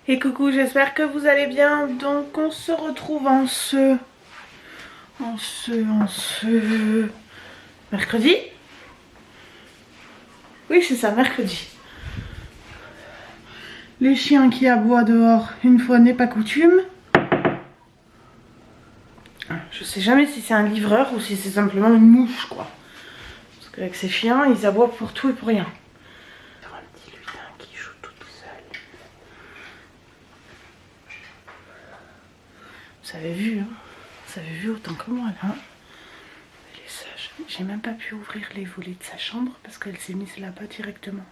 Et coucou, j'espère que vous allez bien. Donc on se retrouve en ce mercredi. Oui, c'est ça, mercredi. Les chiens qui aboient dehors une fois n'est pas coutume. Je sais jamais si c'est un livreur ou si c'est simplement une mouche, quoi. Parce qu'avec ces chiens, ils aboient pour tout et pour rien. Un petit lutin qui joue toute seule. Vous avez vu, hein? Vous avez vu autant que moi, là. Elle est sage. J'ai même pas pu ouvrir les volets de sa chambre parce qu'elle s'est mise là-bas directement.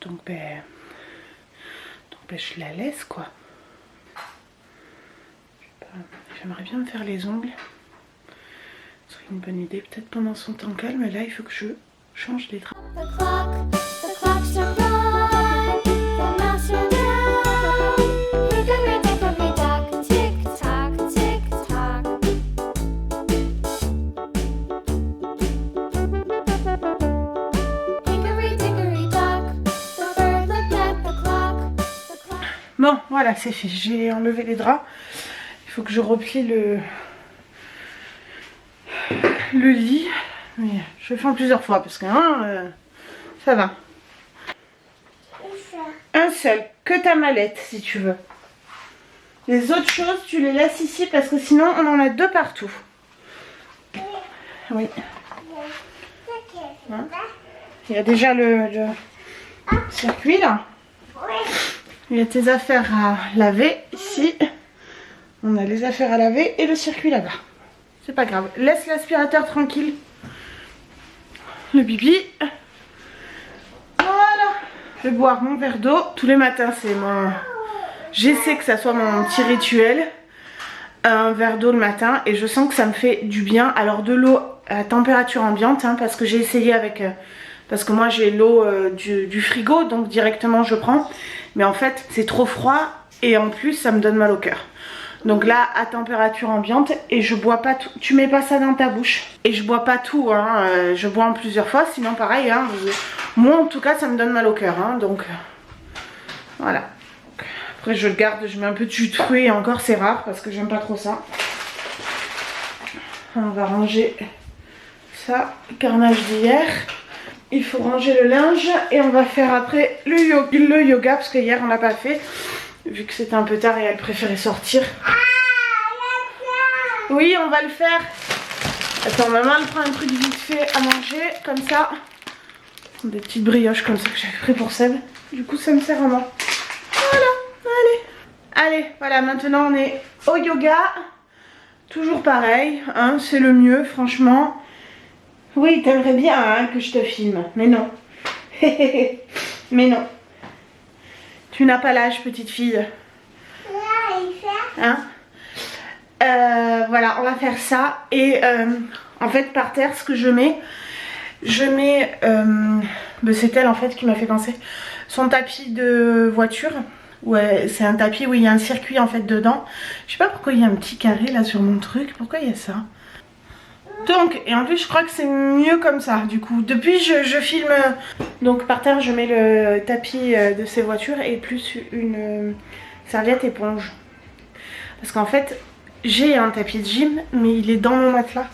Donc, je la laisse, quoi. J'aimerais bien me faire les ongles. Ce serait une bonne idée, peut-être pendant son temps calme. Là, il faut que je change les draps. Bon, voilà, c'est fait. J'ai enlevé les draps. Il faut que je replie le lit. Mais je le fais en plusieurs fois parce que ça va. Un seul. Que ta mallette, si tu veux. Les autres choses, tu les laisses ici parce que sinon, on en a deux partout. Oui. Hein? Il y a déjà le circuit, là. Il y a tes affaires à laver ici. On a les affaires à laver et le circuit là-bas. C'est pas grave. Laisse l'aspirateur tranquille. Le bibi. Voilà. Je vais boire mon verre d'eau. Tous les matins, c'est mon... J'essaie que ça soit mon petit rituel. Un verre d'eau le matin. Et je sens que ça me fait du bien. Alors de l'eau à température ambiante. Hein, parce que j'ai essayé avec... parce que moi j'ai l'eau du frigo. Donc directement je prends. Mais en fait c'est trop froid. Et en plus ça me donne mal au cœur. Donc là à température ambiante. Et je bois pas tout. Tu mets pas ça dans ta bouche. Et je bois pas tout hein. Je bois en plusieurs fois. Sinon pareil hein, moi en tout cas ça me donne mal au cœur hein. Donc voilà. Après je le garde. Je mets un peu de jus de fruits. Et encore c'est rare parce que j'aime pas trop ça. On va ranger ça. Carnage d'hier. Il faut ranger le linge. Et on va faire après le yoga. Parce que hier on l'a pas fait. Vu que c'était un peu tard et elle préférait sortir. Oui, on va le faire. Attends, maman elle prend un truc vite fait à manger. Comme ça. Des petites brioches comme ça que j'avais pris pour Seb. Du coup ça me sert vraiment. Voilà, allez. Allez, voilà, maintenant on est au yoga. Toujours pareil, hein, c'est le mieux franchement. Oui, t'aimerais bien hein, que je te filme. Mais non. Mais non. Tu n'as pas l'âge, petite fille. Hein? Voilà, on va faire ça. Et en fait, par terre, ce que je mets, c'est elle en fait qui m'a fait penser. Son tapis de voiture. Ouais, c'est un tapis où il y a un circuit en fait dedans. Je sais pas pourquoi il y a un petit carré là sur mon truc. Pourquoi il y a ça? Donc, et en plus je crois que c'est mieux comme ça du coup. Depuis je filme. Donc par terre je mets le tapis de ces voitures et plus une serviette éponge. Parce qu'en fait j'ai un tapis de gym mais il est dans mon matelas.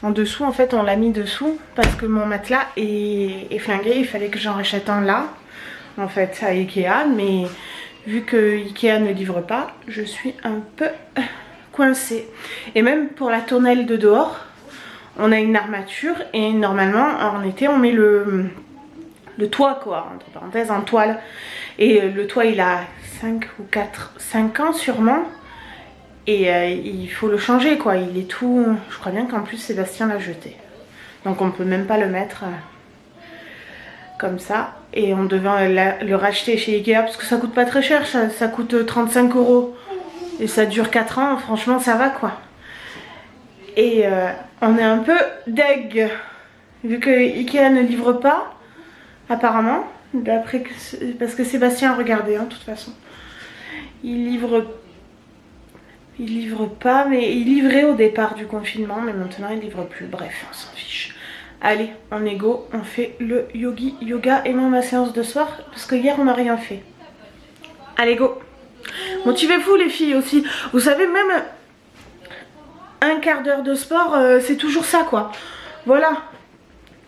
En dessous en fait on l'a mis dessous parce que mon matelas est flingué. Il fallait que j'en rachète un là en fait à Ikea. Mais vu que Ikea ne livre pas, je suis un peu... coincée. Et même pour la tonnelle de dehors, on a une armature et normalement en été on met le toit quoi, entre parenthèses en toile. Et le toit il a 5 ans sûrement. Et il faut le changer quoi, il est tout... Je crois bien qu'en plus Sébastien l'a jeté. Donc on peut même pas le mettre comme ça. Et on devait le racheter chez Ikea parce que ça coûte pas très cher, ça coûte 35 €. Et ça dure 4 ans, franchement ça va quoi. Et on est un peu deg. Vu que Ikea ne livre pas, apparemment. Parce que Sébastien a regardé hein, de toute façon. Il livre pas, mais il livrait au départ du confinement. Mais maintenant il livre plus, bref on s'en fiche. Allez, on est go, on fait le yoga et moi ma séance de soir. Parce que hier on n'a rien fait. Allez go. Motivez-vous les filles aussi. Vous savez, même un quart d'heure de sport, c'est toujours ça quoi. Voilà.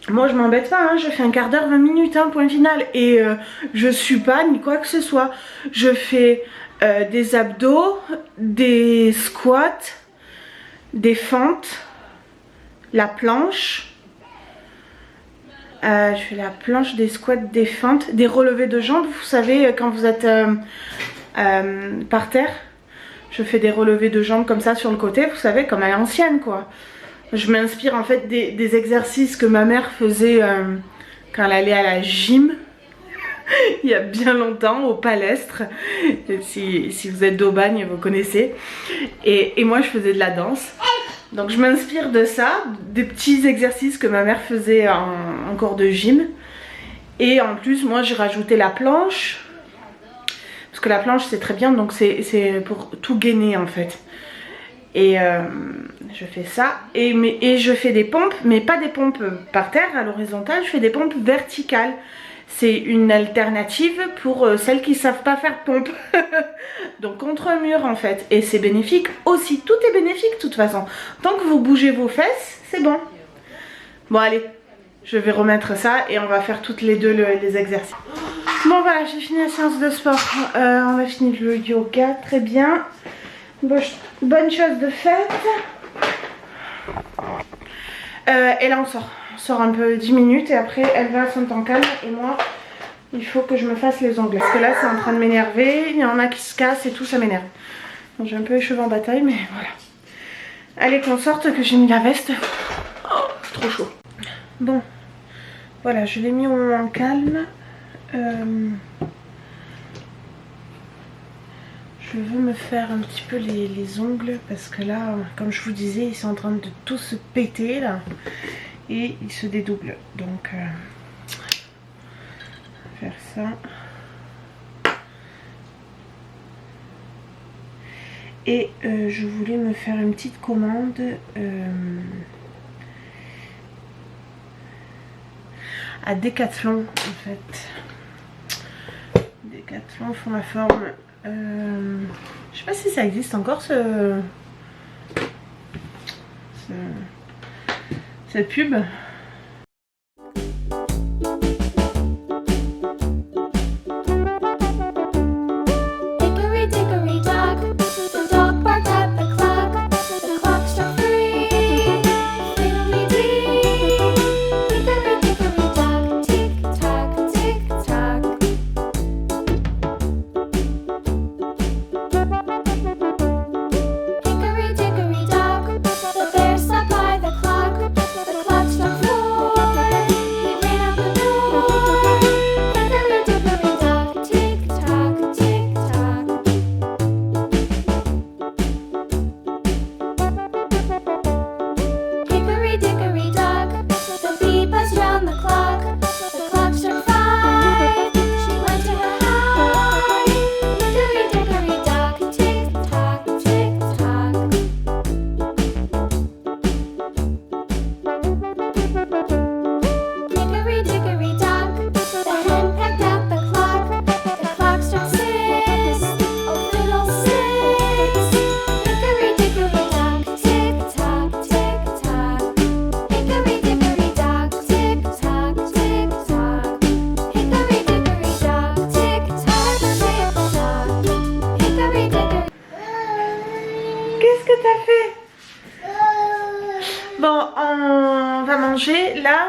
Moi je m'embête pas, hein. Je fais un quart d'heure, 20 minutes, hein, point final. Et je suis pas ni quoi que ce soit. Je fais des abdos, des squats, des fentes, la planche. Je fais la planche, des squats, des fentes, des relevés de jambes. Vous savez, quand vous êtes par terre, je fais des relevés de jambes comme ça sur le côté, vous savez, comme à l'ancienne quoi. Je m'inspire en fait des exercices que ma mère faisait quand elle allait à la gym. Il y a bien longtemps, au Palestre. Si vous êtes d'Aubagne, vous connaissez. Et moi, je faisais de la danse. Donc, je m'inspire de ça, des petits exercices que ma mère faisait en cours de gym. Et en plus, moi, j'ai rajouté la planche. Parce que la planche, c'est très bien. Donc, c'est pour tout gainer, en fait. Et je fais ça. Et je fais des pompes, mais pas des pompes par terre, à l'horizontale. Je fais des pompes verticales. C'est une alternative pour celles qui ne savent pas faire pompe. Donc contre un mur en fait. Et c'est bénéfique aussi. Tout est bénéfique de toute façon. Tant que vous bougez vos fesses, c'est bon. Bon allez, je vais remettre ça et on va faire toutes les deux les exercices. Bon voilà, j'ai fini la séance de sport. On a fini le yoga, très bien. Bonne chose de faite. Et là on sort. Sort un peu 10 minutes et après elle va à son temps calme et moi il faut que je me fasse les ongles parce que là c'est en train de m'énerver, il y en a qui se cassent et tout, ça m'énerve. J'ai un peu les cheveux en bataille mais voilà. Allez qu'on sorte, que j'ai mis la veste. Oh, c'est trop chaud. Bon voilà, je l'ai mis au moment calme. Je veux me faire un petit peu les ongles parce que là comme je vous disais ils sont en train de tout se péter là. Et il se dédouble, donc faire ça. Et je voulais me faire une petite commande à Decathlon en fait. Decathlon font la forme. Je sais pas si ça existe encore cette pub. Bon, on va manger. Là,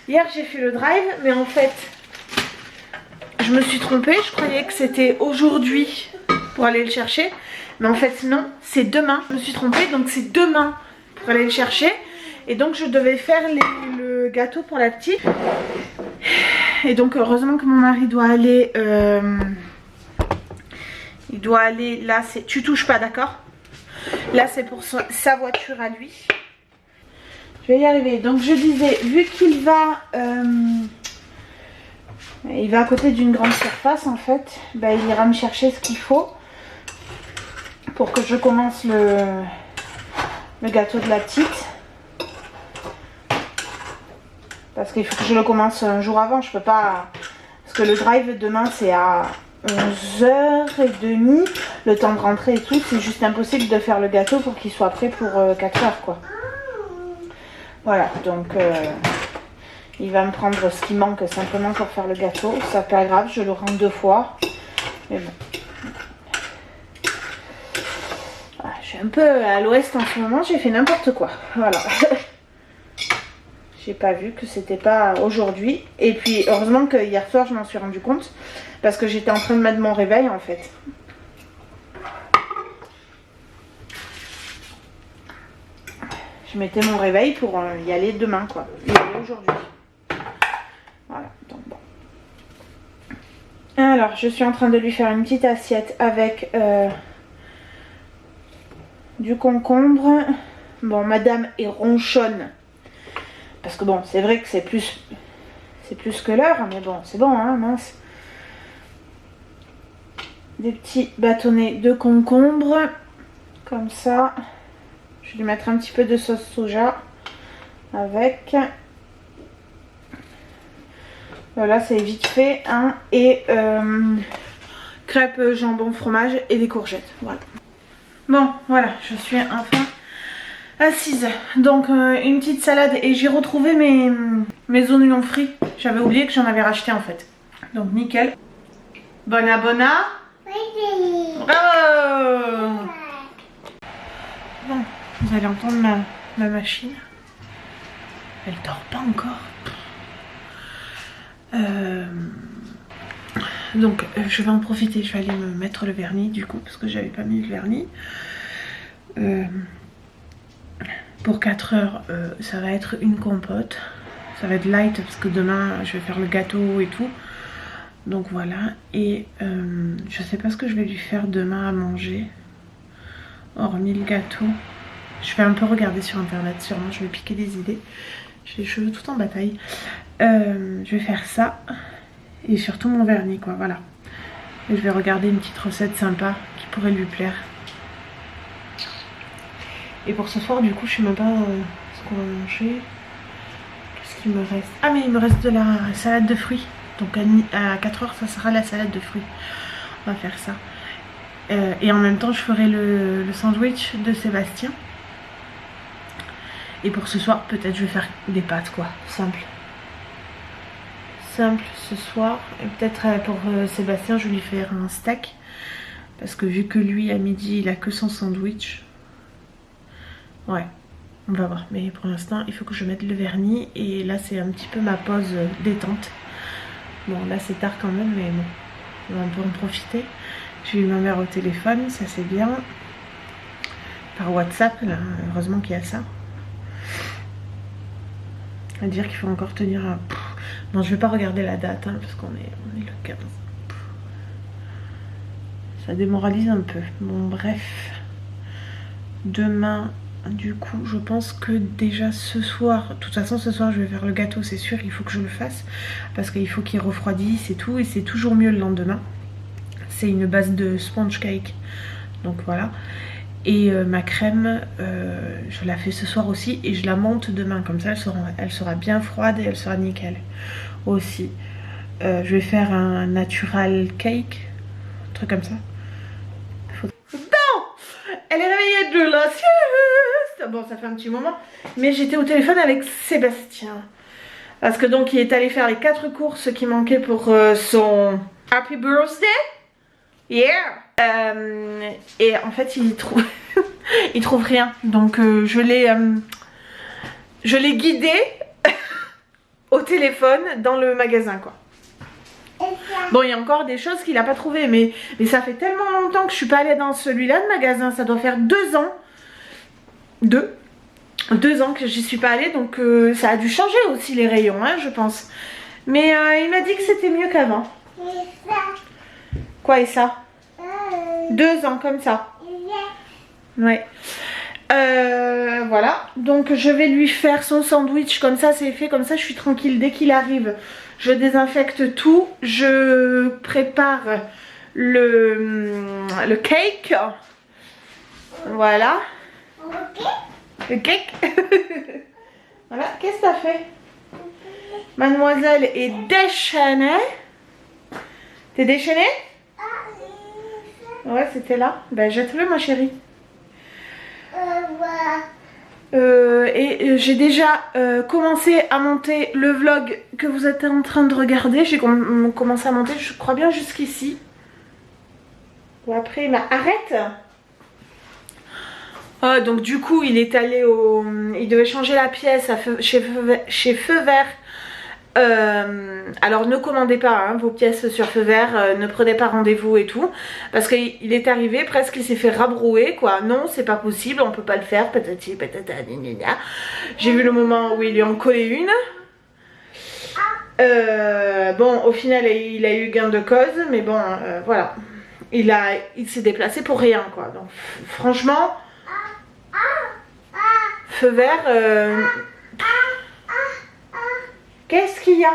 hier j'ai fait le drive, mais en fait, je me suis trompée. Je croyais que c'était aujourd'hui pour aller le chercher. Mais en fait, non, c'est demain. Je me suis trompée, donc c'est demain pour aller le chercher. Et donc, je devais faire le gâteau pour la petite. Et donc, heureusement que mon mari doit aller... il doit aller... Là, c'est... Tu touches pas, d'accord ? Là, c'est pour sa voiture à lui. Je vais y arriver. Donc, je disais, vu qu'il va... il va à côté d'une grande surface, en fait. Bah, il ira me chercher ce qu'il faut pour que je commence le gâteau de la petite. Parce qu'il faut que je le commence un jour avant. Je peux pas... Parce que le drive demain, c'est à 11h30. Le temps de rentrer et tout, c'est juste impossible de faire le gâteau pour qu'il soit prêt pour 4h quoi. Voilà, donc il va me prendre ce qui manque simplement pour faire le gâteau. C'est pas grave, je le rends 2 fois. Mais bon. Voilà, je suis un peu à l'ouest en ce moment, j'ai fait n'importe quoi. Voilà. J'ai pas vu que c'était pas aujourd'hui. Et puis heureusement que hier soir je m'en suis rendu compte. Parce que j'étais en train de mettre mon réveil en fait. Je mettais mon réveil pour y aller demain quoi. Y aller aujourd'hui. Voilà, donc bon. Alors je suis en train de lui faire une petite assiette avec du concombre. Bon, madame est ronchonne. Parce que bon, c'est vrai que c'est plus que l'heure, mais bon, c'est bon, hein, mince. Des petits bâtonnets de concombre, comme ça. Je vais lui mettre un petit peu de sauce soja avec. Voilà, c'est vite fait, hein. Et crêpes jambon fromage et des courgettes, voilà. Bon, voilà, je suis enfin assise. Donc une petite salade et j'ai retrouvé mes oignons frits. J'avais oublié que j'en avais racheté en fait. Donc nickel. Bona bona. Oui. Bravo. Bon, vous allez entendre ma machine. Elle dort pas encore. Donc je vais en profiter. Je vais aller me mettre le vernis du coup parce que j'avais pas mis le vernis. Pour 4 heures, ça va être une compote. Ça va être light parce que demain je vais faire le gâteau et tout. Donc voilà. Et je sais pas ce que je vais lui faire demain à manger. Hormis le gâteau. Je vais un peu regarder sur internet sûrement. Je vais piquer des idées. J'ai les cheveux tout en bataille. Je vais faire ça. Et surtout mon vernis quoi. Voilà. Et je vais regarder une petite recette sympa qui pourrait lui plaire. Et pour ce soir, du coup, je sais même pas ce qu'on va manger. Qu'est-ce qu'il me reste? Ah, mais il me reste de la salade de fruits. Donc à 4 heures, ça sera la salade de fruits. On va faire ça. Et en même temps, je ferai le sandwich de Sébastien. Et pour ce soir, peut-être je vais faire des pâtes, quoi. Simple. Simple ce soir. Et peut-être pour Sébastien, je vais lui faire un steak. Parce que vu que lui, à midi, il a que son sandwich. Ouais, on va voir. Mais pour l'instant, il faut que je mette le vernis. Et là, c'est un petit peu ma pause détente. Bon, là, c'est tard quand même, mais bon, on va un peu en profiter. J'ai eu ma mère au téléphone, ça c'est bien. Par WhatsApp, là, heureusement qu'il y a ça. À dire qu'il faut encore tenir un... Non, je vais pas regarder la date, hein, parce qu'on est le 15. Ça démoralise un peu. Bon, bref. Demain... Du coup, je pense que déjà ce soir, de toute façon ce soir je vais faire le gâteau, c'est sûr, il faut que je le fasse. Parce qu'il faut qu'il refroidisse et tout, et c'est toujours mieux le lendemain. C'est une base de sponge cake, donc voilà. Et ma crème, je la fais ce soir aussi et je la monte demain. Comme ça elle sera bien froide et elle sera nickel aussi. Je vais faire un natural cake, un truc comme ça. Elle est réveillée de la sieste. Bon, ça fait un petit moment. Mais j'étais au téléphone avec Sébastien. Parce que donc il est allé faire les 4 courses qui manquaient pour son Happy Birthday. Yeah. Et en fait il trouve il trouve rien. Donc je l'ai guidé au téléphone dans le magasin quoi. Bon, il y a encore des choses qu'il n'a pas trouvées, mais ça fait tellement longtemps que je suis pas allée dans celui-là de magasin. Ça doit faire 2 ans. 2 ans que j'y suis pas allée, donc ça a dû changer aussi les rayons, hein, je pense. Mais il m'a dit que c'était mieux qu'avant. Quoi et ça? 2 ans comme ça. Ouais. Voilà, donc je vais lui faire son sandwich, comme ça c'est fait, comme ça je suis tranquille. Dès qu'il arrive, je désinfecte tout, je prépare le cake. Voilà. Le cake. Voilà, qu'est-ce que t'as fait? Mademoiselle est déchaînée. T'es déchaînée? Ouais, c'était là. Ben jette-le ma chérie. Et j'ai déjà commencé à monter le vlog que vous êtes en train de regarder. J'ai commencé à monter, je crois bien jusqu'ici. Ou après, il m'a arrête. Oh, donc du coup, il est allé au... Il devait changer la pièce chez Feu Vert. Alors ne commandez pas hein, vos pièces sur Feu Vert, ne prenez pas rendez-vous et tout, parce qu'il est arrivé, presque il s'est fait rabrouer quoi. Non, c'est pas possible, on peut pas le faire, patati patata, j'ai vu le moment où il lui en collait une. Bon, au final il a eu gain de cause, mais bon, voilà, il s'est déplacé pour rien quoi. Donc franchement, Feu Vert. Qu'est-ce qu'il y a?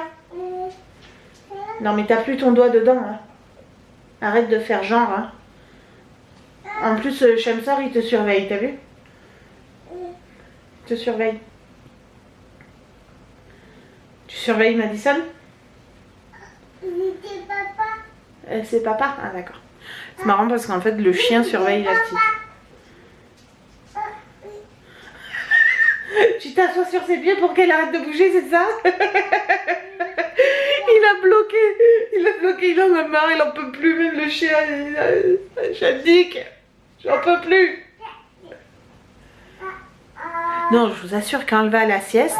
Non mais t'as plus ton doigt dedans hein. Arrête de faire genre hein. En plus Shamsar il te surveille, t'as vu? Il te surveille. Tu surveilles Madison? C'est papa. C'est papa? Ah d'accord. C'est marrant parce qu'en fait le chien surveille la petite. Tu t'assois sur ses pieds pour qu'elle arrête de bouger, c'est ça? Il a bloqué, il en a marre, il en peut plus, même le chien, Chandic, j'en peux plus. Non, je vous assure, quand elle va à la sieste,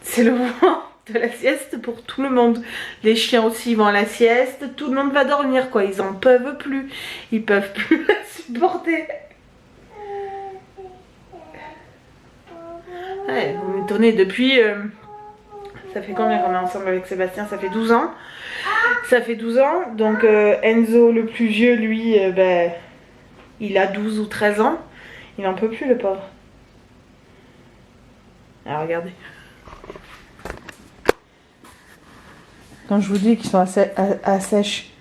c'est le moment de la sieste pour tout le monde. Les chiens aussi vont à la sieste, tout le monde va dormir quoi, ils en peuvent plus, ils peuvent plus la supporter. Ouais, vous m'étonnez, depuis... ça fait combien qu'on est ensemble avec Sébastien? Ça fait 12 ans. Ça fait 12 ans. Donc Enzo, le plus vieux, lui, ben, il a 12 ou 13 ans. Il n'en peut plus, le pauvre. Alors, regardez. Quand je vous dis qu'ils sont à sèche,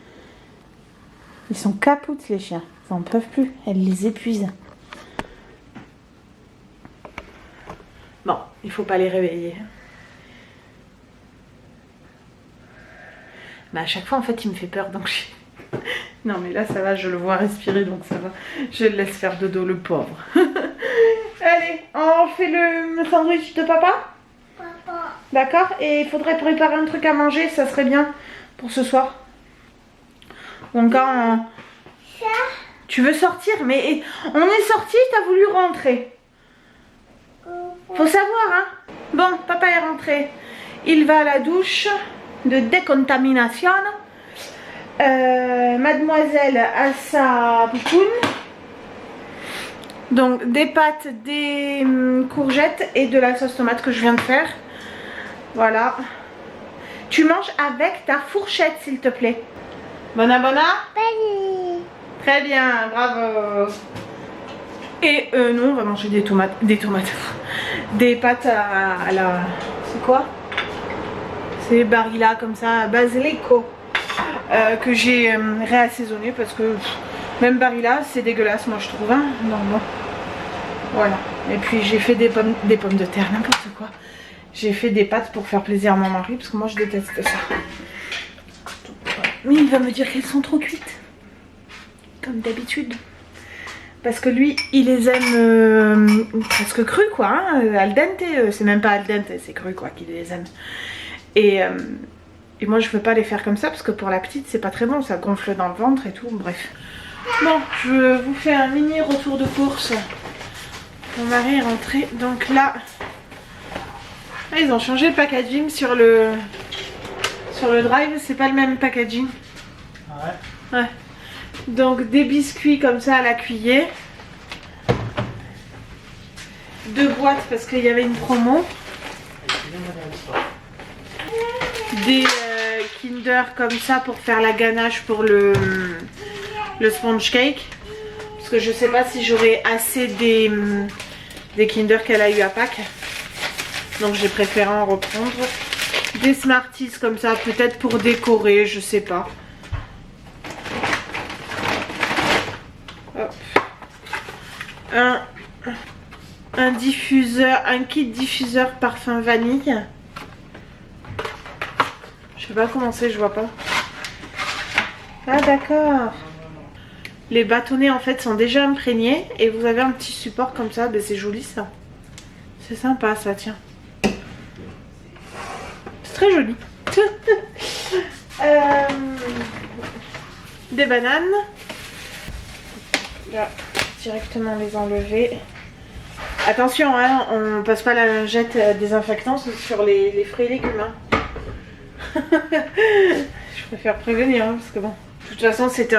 ils sont capoutes, les chiens. Ils n'en peuvent plus. Elles les épuisent. Bon, il faut pas les réveiller. Mais à chaque fois, en fait, il me fait peur. Donc non, mais là, ça va, je le vois respirer, donc ça va. Je le laisse faire dodo, le pauvre. Allez, on fait le sandwich de papa? Papa. D'accord. Et il faudrait préparer un truc à manger, ça serait bien pour ce soir. Donc, quand tu veux sortir, mais on est sorti, t'as voulu rentrer. Faut savoir, hein. Bon, papa est rentré. Il va à la douche de décontamination. Mademoiselle a sa poupoune. Donc, des pâtes, des courgettes et de la sauce tomate que je viens de faire. Voilà. Tu manges avec ta fourchette, s'il te plaît. Bona? Oui. Très bien, bravo. Et nous on va manger des tomates, des pâtes à la... C'est quoi? C'est Barilla comme ça, basilico, que j'ai réassaisonné parce que même Barilla c'est dégueulasse moi je trouve hein. Non, bon. Voilà. Et puis j'ai fait des pommes de terre, n'importe quoi. J'ai fait des pâtes pour faire plaisir à mon mari parce que moi je déteste ça. Donc, voilà. Mais il va me dire qu'elles sont trop cuites, comme d'habitude. Parce que lui, il les aime presque crus quoi, hein, al dente, c'est même pas al dente, c'est cru quoi qu'il les aime. Et moi je veux pas les faire comme ça parce que pour la petite c'est pas très bon, ça gonfle dans le ventre et tout, bref. Bon, je vous fais un mini retour de course. Mon mari est rentré, donc là, ils ont changé le packaging sur le drive, c'est pas le même packaging. Ouais. Ouais. Donc des biscuits comme ça à la cuillère. 2 boîtes parce qu'il y avait une promo. Des Kinder comme ça pour faire la ganache pour le sponge cake. Parce que je sais pas si j'aurai assez des Kinder qu'elle a eu à Pâques. Donc j'ai préféré en reprendre. Des Smarties comme ça, peut-être pour décorer, je sais pas. Hop. Un diffuseur, un kit diffuseur parfum vanille. Je sais pas comment c'est, je vois pas. Ah d'accord. Les bâtonnets en fait sont déjà imprégnés et vous avez un petit support comme ça. Ben, c'est joli ça. C'est sympa ça, tiens. C'est très joli. Des bananes. Là, directement les enlever. Attention, hein, on passe pas la lingette désinfectant sur les fruits et légumes. Hein. Je préfère prévenir, hein, parce que bon, de toute façon c'est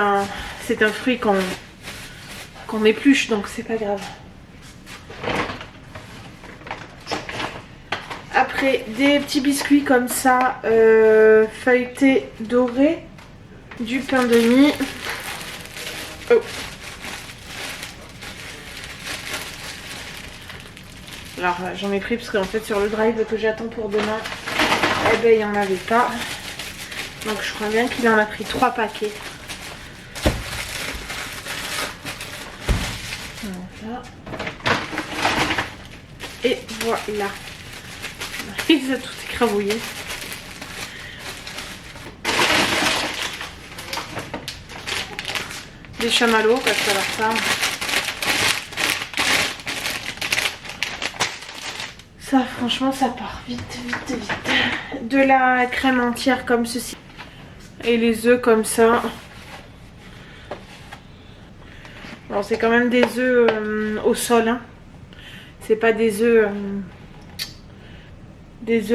un fruit qu'on épluche, donc c'est pas grave. Après, des petits biscuits comme ça, feuilletés dorés, du pain de mie. Oh. Alors j'en ai pris parce qu'en fait sur le drive que j'attends pour demain, eh ben il n'y en avait pas. Donc je crois bien qu'il en a pris 3 paquets. Voilà. Et voilà. Il a tout écrabouillé. Des chamallows parce que alors ça franchement ça part vite. De la crème entière comme ceci. Et les œufs comme ça. Bon, c'est quand même des œufs au sol. Hein. C'est pas des œufs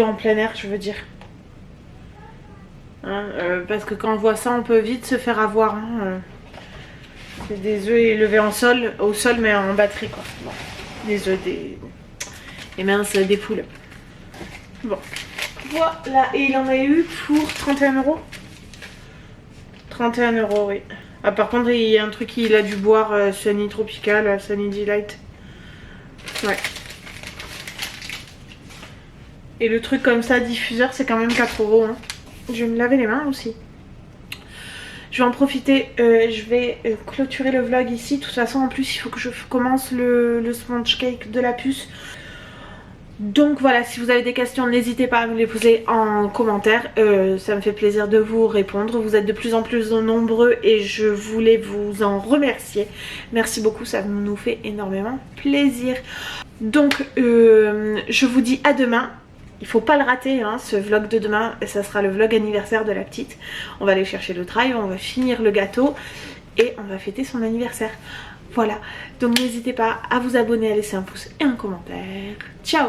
en plein air, je veux dire. Hein, parce que quand on voit ça, on peut vite se faire avoir. Hein. C'est des œufs élevés au sol, mais en batterie, quoi. Bon. Des œufs, des minces, des poules. Bon. Voilà. Et il en a eu pour 31 €. 31 €, oui. Ah, par contre, il y a un truc qu'il a dû boire, Sunny Tropical, Sunny Delight. Ouais. Et le truc comme ça, diffuseur, c'est quand même 4 €. Hein. Je vais me laver les mains aussi. Je vais en profiter, je vais clôturer le vlog ici. De toute façon, en plus, il faut que je commence le sponge cake de la puce. Donc voilà, si vous avez des questions, n'hésitez pas à me les poser en commentaire. Ça me fait plaisir de vous répondre. Vous êtes de plus en plus nombreux et je voulais vous en remercier. Merci beaucoup, ça nous fait énormément plaisir. Donc, je vous dis à demain. Il faut pas le rater, hein, ce vlog de demain. Ça sera le vlog anniversaire de la petite. On va aller chercher le drive, on va finir le gâteau et on va fêter son anniversaire. Voilà, donc n'hésitez pas à vous abonner, à laisser un pouce et un commentaire. Ciao!